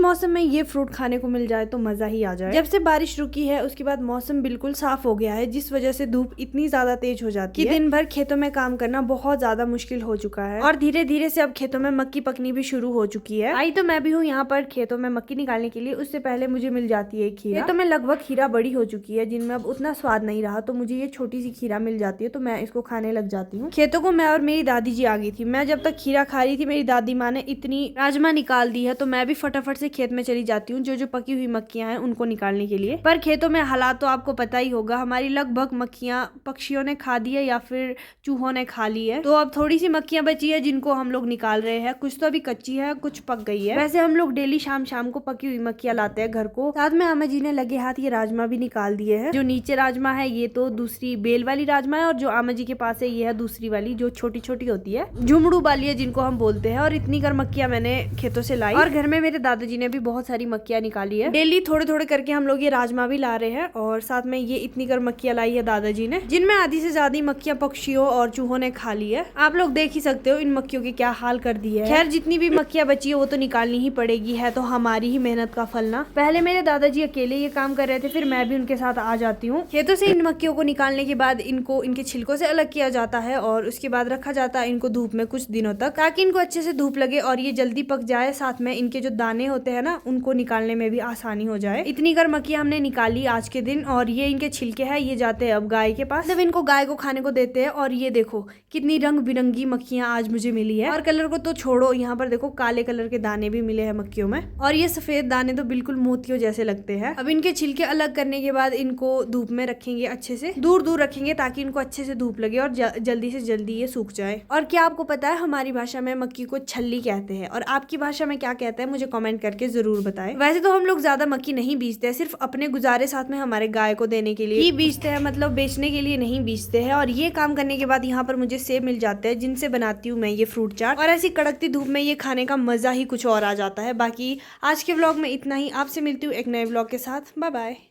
इस मौसम में ये फ्रूट खाने को मिल जाए तो मजा ही आ जाए। जब से बारिश रुकी है उसके बाद मौसम बिल्कुल साफ हो गया है, जिस वजह से धूप इतनी ज्यादा तेज हो जाती है कि दिन भर खेतों में काम करना बहुत ज्यादा मुश्किल हो चुका है। और धीरे धीरे से अब खेतों में मक्की पकनी भी शुरू हो चुकी है। आई तो मैं भी हूँ यहाँ पर खेतों में मक्की निकालने के लिए। उससे पहले मुझे मिल जाती है खीरा। तो मैं लगभग खीरा बड़ी हो चुकी है, जिनमें अब उतना स्वाद नहीं रहा, तो मुझे ये छोटी सी खीरा मिल जाती है तो मैं इसको खाने लग जाती हूँ। खेतों को मैं और मेरी दादी जी आ गई थी। मैं जब तक खीरा खा रही थी मेरी दादी माँ ने इतनी राजमा निकाल दी है, तो मैं भी फटाफट से खेत में चली जाती हूँ जो पकी हुई मक्खियां हैं उनको निकालने के लिए। पर खेतों में हालात तो आपको पता ही होगा, हमारी लगभग मक्खियां पक्षियों ने खा दी है या फिर चूहों ने खा ली है। तो अब थोड़ी सी मक्खियां बची है जिनको हम लोग निकाल रहे हैं। कुछ तो अभी कच्ची है, कुछ पक गई है। वैसे हम लोग डेली शाम शाम को पकी हुई मक्खियां लाते हैं घर को। साथ में आमा जी ने लगे हाथ ये राजमा भी निकाल दिए है। जो नीचे राजमा है ये तो दूसरी बेल वाली राजमा है, और जो आमा जी के पास है ये है दूसरी वाली जो छोटी छोटी होती है, झुमड़ू वाली है जिनको हम बोलते हैं। और इतनी कर मक्खियां मैंने खेतों से लाई, और घर में मेरे दादाजी ने भी बहुत सारी मक्खियां निकाली है। डेली थोड़े थोड़े करके हम लोग ये राजमा भी ला रहे हैं, और साथ में ये इतनी कर मक्खियां लाई है दादाजी ने, जिनमें आधी से ज्यादा मक्खियां पक्षियों और चूहों ने खा ली है। आप लोग देख ही सकते हो इन मक्खियों के क्या हाल कर दिए है। खैर जितनी भी मक्खियां बची है वो तो निकालनी ही पड़ेगी, है तो हमारी ही मेहनत का फल ना। पहले मेरे दादाजी अकेले ये काम कर रहे थे, फिर मैं भी उनके साथ आ जाती हूँ। खेतों से इन मक्खियों को निकालने के बाद इनको इनके छिलकों से अलग किया जाता है, और उसके बाद रखा जाता है इनको धूप में कुछ दिनों तक, ताकि इनको अच्छे से धूप लगे और ये जल्दी पक जाए। साथ में इनके जो दाने होते हैं ना उनको निकालने में भी आसानी हो जाए। इतनी कर मक्खियां हमने निकाली आज के दिन, और ये इनके छिलके हैं ये जाते हैं अब गाय के पास, जब इनको गाय को खाने को देते हैं। और ये देखो कितनी रंग बिरंगी मक्खियां आज मुझे मिली है। और कलर को तो छोड़ो, यहाँ पर देखो काले कलर के दाने भी मिले हैं मक्खियों में, और ये सफेद दाने तो बिल्कुल मोतियों जैसे लगते हैं। अब इनके छिलके अलग करने के बाद इनको धूप में रखेंगे, अच्छे से दूर दूर रखेंगे ताकि इनको अच्छे से धूप लगे और जल्दी से जल्दी ये सूख जाए। और क्या आपको पता है हमारी भाषा में मक्की को छल्ली कहते हैं, और आपकी भाषा में क्या कहते हैं मुझे कमेंट करके जरूर बताएं। वैसे तो हम लोग ज्यादा मक्की नहीं बीजते हैं, सिर्फ अपने गुजारे साथ में हमारे गाय को देने के लिए ही बीजते हैं, मतलब बेचने के लिए नहीं बीजते हैं। और ये काम करने के बाद यहाँ पर मुझे सेब मिल जाते हैं, जिनसे बनाती हूँ मैं ये फ्रूट चाट, और ऐसी कड़कती धूप में ये खाने का मजा ही कुछ और आ जाता है। बाकी आज के व्लॉग में इतना ही, आपसे मिलती हूँ एक नए व्लॉग के साथ। Bye bye.